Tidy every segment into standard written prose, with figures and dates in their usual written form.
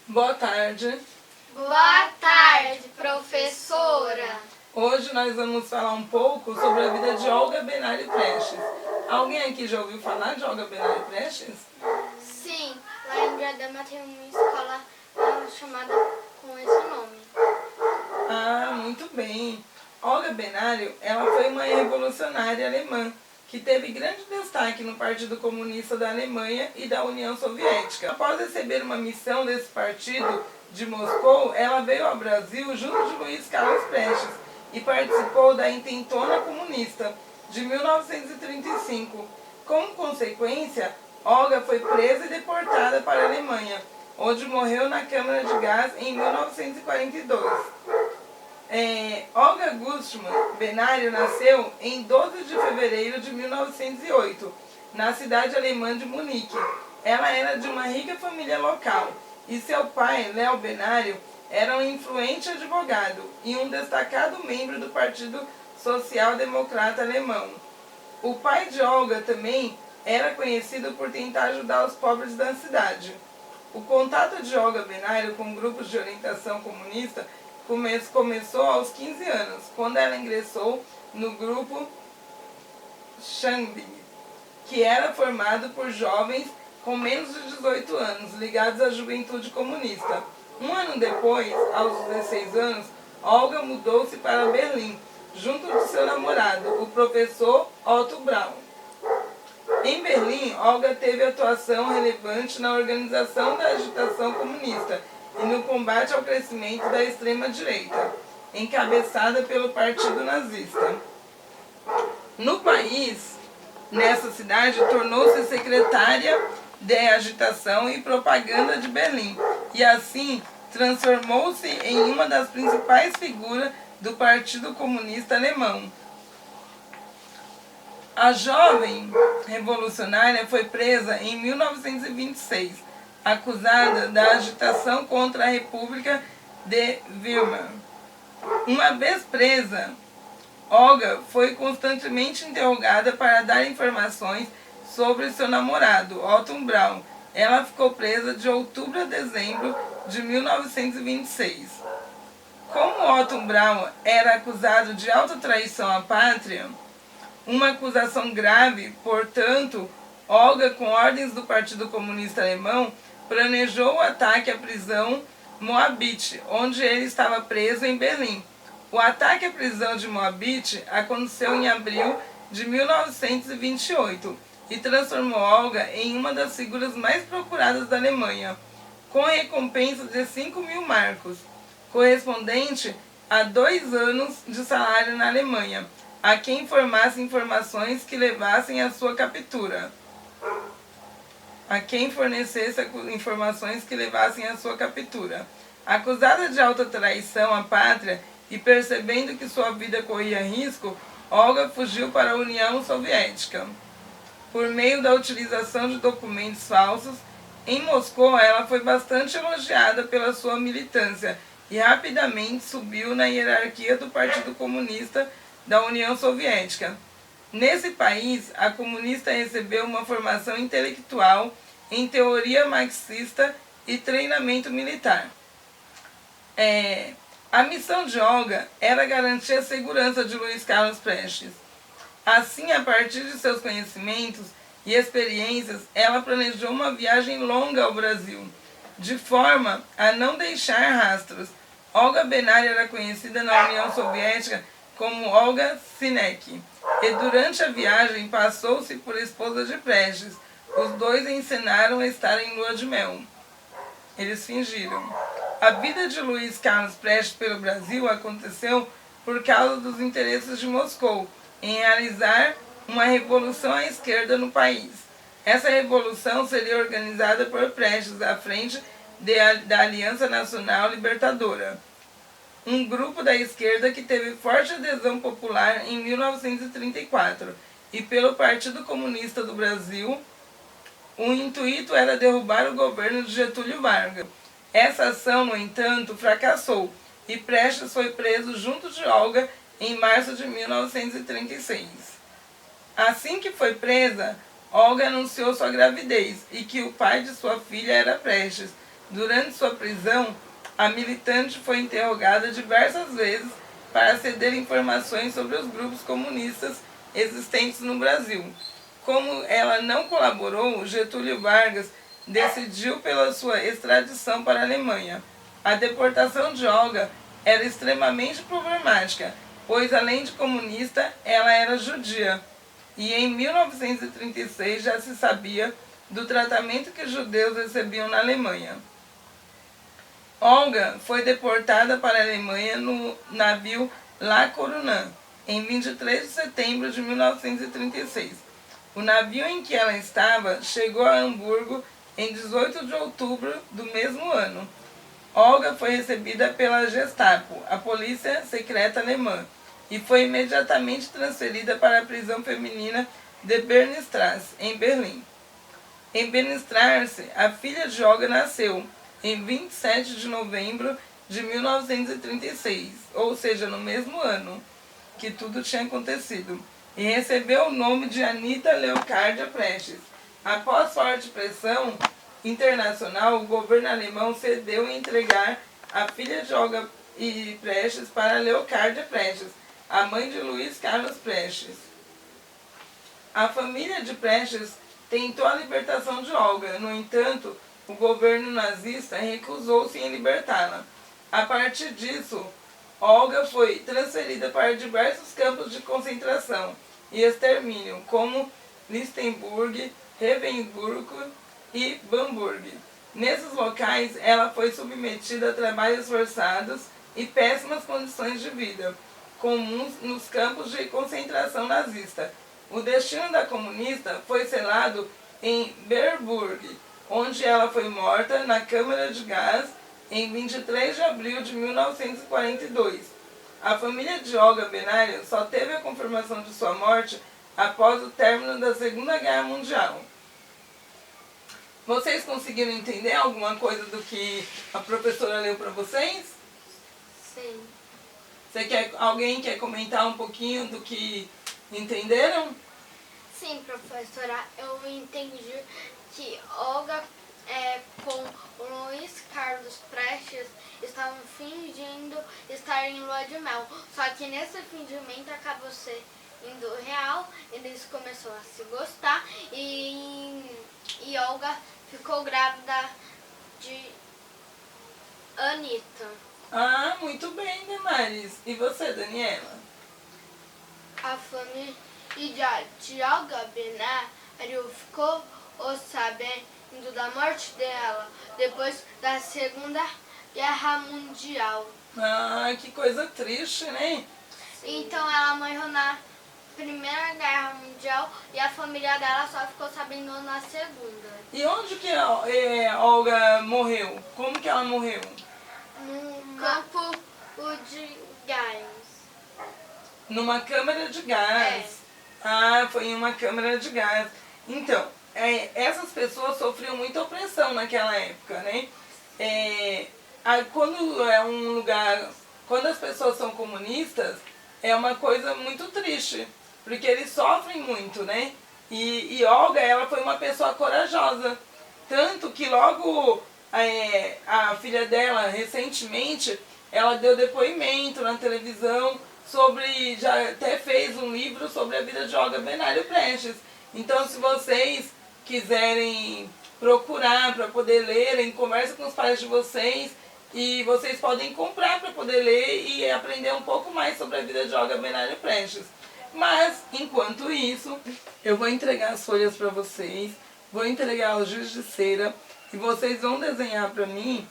Boa tarde. Boa tarde, professora. Hoje nós vamos falar um pouco sobre a vida de Olga Benário Prestes. Alguém aqui já ouviu falar de Olga Benário Prestes? Sim, lá em Diadema tem uma escola chamada com esse nome. Ah, muito bem. Olga Benário, ela foi uma revolucionária alemã que teve grande destaque no Partido Comunista da Alemanha e da União Soviética. Após receber uma missão desse partido de Moscou, ela veio ao Brasil junto de Luiz Carlos Prestes e participou da Intentona Comunista de 1935. Como consequência, Olga foi presa e deportada para a Alemanha, onde morreu na câmara de gás em 1942. Olga Gustman Benário nasceu em 12 de fevereiro de 1908, na cidade alemã de Munique. Ela era de uma rica família local e seu pai, Léo Benário, era um influente advogado e um destacado membro do Partido Social Democrata Alemão. O pai de Olga também era conhecido por tentar ajudar os pobres da cidade. O contato de Olga Benário com grupos de orientação comunista começou aos 15 anos, quando ela ingressou no grupo Xambing, que era formado por jovens com menos de 18 anos, ligados à juventude comunista. Um ano depois, aos 16 anos, Olga mudou-se para Berlim, junto de seu namorado, o professor Otto Braun. Em Berlim, Olga teve atuação relevante na organização da agitação comunista e no combate ao crescimento da extrema-direita, encabeçada pelo Partido Nazista. No país, nessa cidade, tornou-se secretária de agitação e propaganda de Berlim e, assim, transformou-se em uma das principais figuras do Partido Comunista Alemão. A jovem revolucionária foi presa em 1926, acusada da agitação contra a República de Weimar. Uma vez presa, Olga foi constantemente interrogada para dar informações sobre seu namorado, Otto Braun. Ela ficou presa de outubro a dezembro de 1926. Como Otto Braun era acusado de alta traição à pátria, uma acusação grave, portanto, Olga, com ordens do Partido Comunista Alemão, planejou o ataque à prisão Moabit, onde ele estava preso em Berlim. O ataque à prisão de Moabit aconteceu em abril de 1928 e transformou Olga em uma das figuras mais procuradas da Alemanha, com a recompensa de 5.000 marcos, correspondente a 2 anos de salário na Alemanha, a quem informasse informações que levassem à sua captura. A quem fornecesse informações que levassem à sua captura. Acusada de alta traição à pátria e percebendo que sua vida corria risco, Olga fugiu para a União Soviética. Por meio da utilização de documentos falsos, em Moscou ela foi bastante elogiada pela sua militância e rapidamente subiu na hierarquia do Partido Comunista da União Soviética. Nesse país, a comunista recebeu uma formação intelectual em teoria marxista e treinamento militar. A missão de Olga era garantir a segurança de Luiz Carlos Prestes. Assim, a partir de seus conhecimentos e experiências, ela planejou uma viagem longa ao Brasil, de forma a não deixar rastros. Olga Benário era conhecida na União Soviética como Olga Sinek, e durante a viagem passou-se por esposa de Prestes. Os dois encenaram estar em lua de mel. Eles fingiram. A vida de Luiz Carlos Prestes pelo Brasil aconteceu por causa dos interesses de Moscou em realizar uma revolução à esquerda no país. Essa revolução seria organizada por Prestes à frente da Aliança Nacional Libertadora, um grupo da esquerda que teve forte adesão popular em 1934, e pelo Partido Comunista do Brasil. O intuito era derrubar o governo de Getúlio Vargas. Essa ação, no entanto, fracassou, e Prestes foi preso junto de Olga em março de 1936. Assim que foi presa, Olga anunciou sua gravidez e que o pai de sua filha era Prestes. Durante sua prisão, a militante foi interrogada diversas vezes para ceder informações sobre os grupos comunistas existentes no Brasil. Como ela não colaborou, Getúlio Vargas decidiu pela sua extradição para a Alemanha. A deportação de Olga era extremamente problemática, pois além de comunista, ela era judia. E em 1936 já se sabia do tratamento que os judeus recebiam na Alemanha. Olga foi deportada para a Alemanha no navio La Corunna, em 23 de setembro de 1936. O navio em que ela estava chegou a Hamburgo em 18 de outubro do mesmo ano. Olga foi recebida pela Gestapo, a polícia secreta alemã, e foi imediatamente transferida para a prisão feminina de Bernstrasse, em Berlim. Em Bernstrasse, a filha de Olga nasceu em 27 de novembro de 1936, ou seja, no mesmo ano que tudo tinha acontecido, e recebeu o nome de Anita Leocádia Prestes. Após forte pressão internacional, o governo alemão cedeu em entregar a filha de Olga e Prestes para Leocádia Prestes, a mãe de Luiz Carlos Prestes. A família de Prestes tentou a libertação de Olga, no entanto, o governo nazista recusou-se em libertá-la. A partir disso, Olga foi transferida para diversos campos de concentração e extermínio, como Lichtenburg, Ravensbrück e Bamberg. Nesses locais, ela foi submetida a trabalhos forçados e péssimas condições de vida, comuns nos campos de concentração nazista. O destino da comunista foi selado em Bernburg, onde ela foi morta na câmara de gás em 23 de abril de 1942. A família de Olga Benário só teve a confirmação de sua morte após o término da Segunda Guerra Mundial. Vocês conseguiram entender alguma coisa do que a professora leu para vocês? Sim. Alguém quer comentar um pouquinho do que entenderam? Sim, professora, eu entendi que Olga com o Luiz Carlos Prestes estavam fingindo estar em lua de mel. Só que nesse fingimento acabou sendo real, eles começaram a se gostar e Olga ficou grávida de Anita. Ah, muito bem, Damaris. E você, Daniela? A família de Olga Benário ficou sabendo da morte dela depois da Segunda Guerra Mundial. Ah, que coisa triste, né? Então ela morreu na Primeira Guerra Mundial e a família dela só ficou sabendo na Segunda. E onde que a Olga morreu? Como que ela morreu? No campo de gás. Numa câmara de gás. Ah, foi em uma câmara de gás. Então, essas pessoas sofriam muita opressão naquela época, né? Quando é um lugar, quando as pessoas são comunistas, é uma coisa muito triste, porque eles sofrem muito, né? E Olga, ela foi uma pessoa corajosa, tanto que logo a filha dela, recentemente, ela deu depoimento na televisão sobre, já até fez um livro sobre a vida de Olga Benário Prestes. Então, se vocês quiserem procurar para poder lerem, conversa com os pais de vocês e vocês podem comprar para poder ler e aprender um pouco mais sobre a vida de Olga Benário Prestes. Mas, enquanto isso, eu vou entregar as folhas para vocês, vou entregar o giz de cera e vocês vão desenhar para mim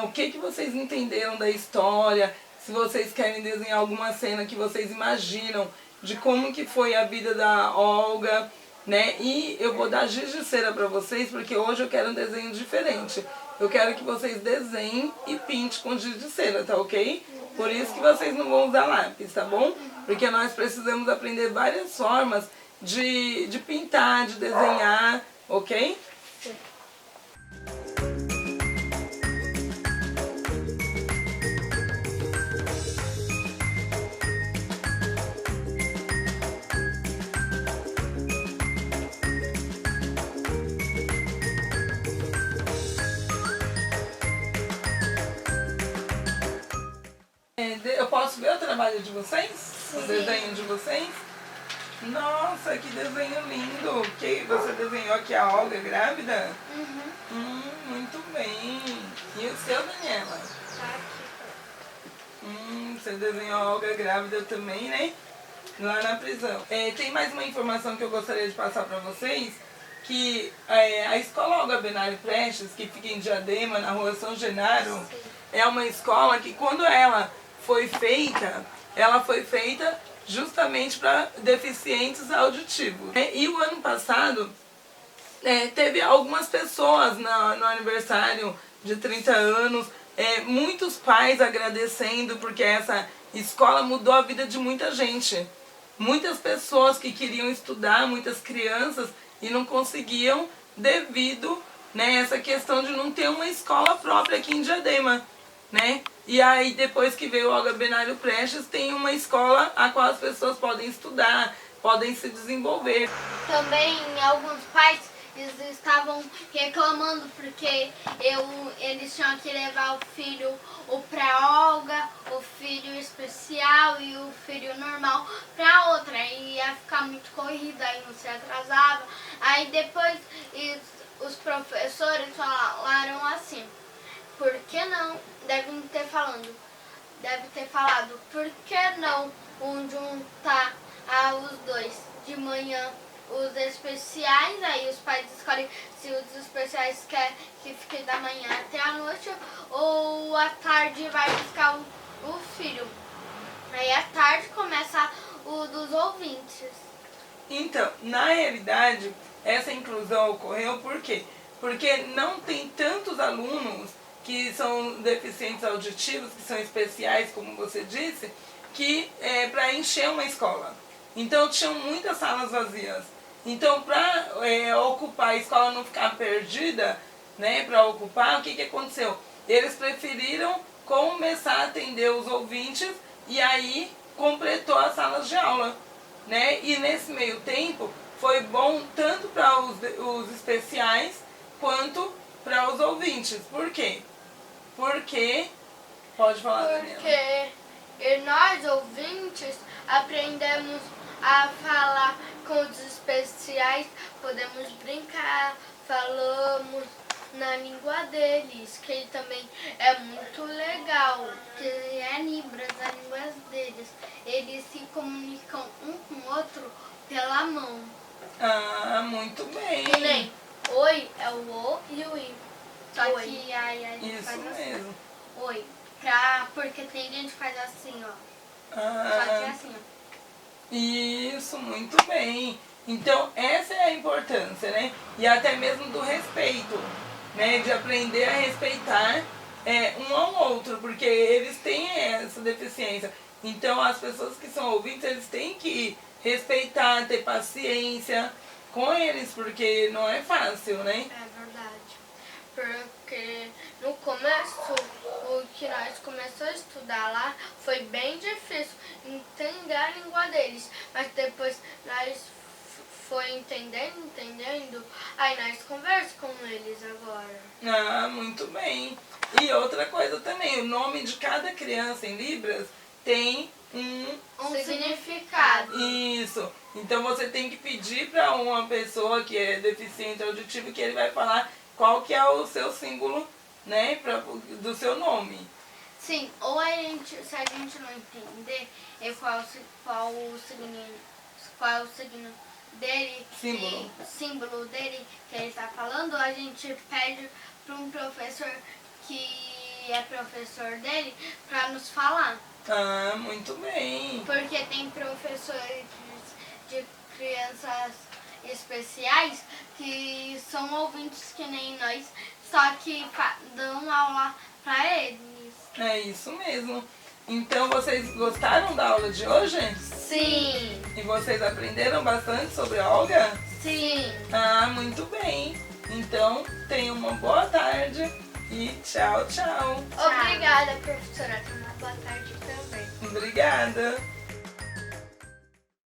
o que vocês entenderam da história, se vocês querem desenhar alguma cena que vocês imaginam de como que foi a vida da Olga, né? E eu vou dar giz de cera para vocês, porque hoje eu quero um desenho diferente. Eu quero que vocês desenhem e pinte com giz de cera, tá ok? Por isso que vocês não vão usar lápis, tá bom? Porque nós precisamos aprender várias formas de pintar, de desenhar, ok? Eu posso ver o trabalho de vocês? O Sim. desenho de vocês? Nossa, que desenho lindo! Que você desenhou aqui a Olga grávida? Uhum. Muito bem. E o seu, Daniela? Tá aqui. Você desenhou a Olga grávida também, né? Lá na prisão. Tem mais uma informação que eu gostaria de passar para vocês, que a escola Olga Benário Prestes, que fica em Diadema, na rua São Genaro, Sim. é uma escola que quando ela foi feita justamente para deficientes auditivos. E o ano passado teve algumas pessoas no aniversário de 30 anos, muitos pais agradecendo porque essa escola mudou a vida de muita gente. Muitas pessoas que queriam estudar, muitas crianças, e não conseguiam devido essa questão de não ter uma escola própria aqui em Diadema. E aí depois que veio o Olga Benário Prestes, tem uma escola a qual as pessoas podem estudar, podem se desenvolver. Também alguns pais eles estavam reclamando porque eles tinham que levar o filho para Olga, o filho especial e o filho normal para outra. E ia ficar muito corrida, aí não se atrasava. Aí depois os professores falaram assim, por que não? Deve ter falado, por que não juntar os dois de manhã? Os especiais, aí os pais escolhem se os especiais querem que fique da manhã até a noite ou à tarde vai ficar o filho. Aí à tarde começa o dos ouvintes. Então, na realidade, essa inclusão ocorreu por quê? Porque não tem tantos alunos que são deficientes auditivos, que são especiais, como você disse, que para encher uma escola. Então tinham muitas salas vazias. Então, para ocupar a escola, não ficar perdida, para ocupar, o que aconteceu? Eles preferiram começar a atender os ouvintes e aí completou as salas de aula. E nesse meio tempo foi bom tanto para os especiais quanto para os ouvintes. Por quê? Porque, pode falar, Daniela. Porque nós, ouvintes, aprendemos a falar com os especiais, podemos brincar, falamos na língua deles, que também é muito legal, que é Libras, a língua deles. Eles se comunicam um com o outro pela mão. Ah, muito bem. Que nem oi é o O e o I. Só Oi. Que aí a gente Isso faz assim. mesmo. Oi. Porque tem gente que faz assim, ó. Só que é assim, ó. Isso, muito bem. Então, essa é a importância, E até mesmo do respeito, de aprender a respeitar um ao outro, porque eles têm essa deficiência. Então, as pessoas que são ouvintes, eles têm que respeitar, ter paciência com eles, porque não é fácil, É verdade. Porque no começo, o que nós começamos a estudar lá, foi bem difícil entender a língua deles. Mas depois nós foi entendendo, aí nós conversamos com eles agora. Ah, muito bem. E outra coisa também, o nome de cada criança em Libras tem um significado. Isso. Então você tem que pedir para uma pessoa que é deficiente auditivo que ele vai falar qual que é o seu símbolo, do seu nome. Sim, ou se a gente não entender qual o signo dele, símbolo dele que ele está falando, a gente pede para um professor que é professor dele para nos falar. Ah, muito bem. Porque tem professores de crianças especiais que são ouvintes que nem nós, só que dão aula para eles. É isso mesmo. Então vocês gostaram da aula de hoje? Sim. E vocês aprenderam bastante sobre a Olga? Sim. Ah, muito bem. Então tenham uma boa tarde e tchau, tchau. Obrigada, professora. Tenha uma boa tarde também. Obrigada.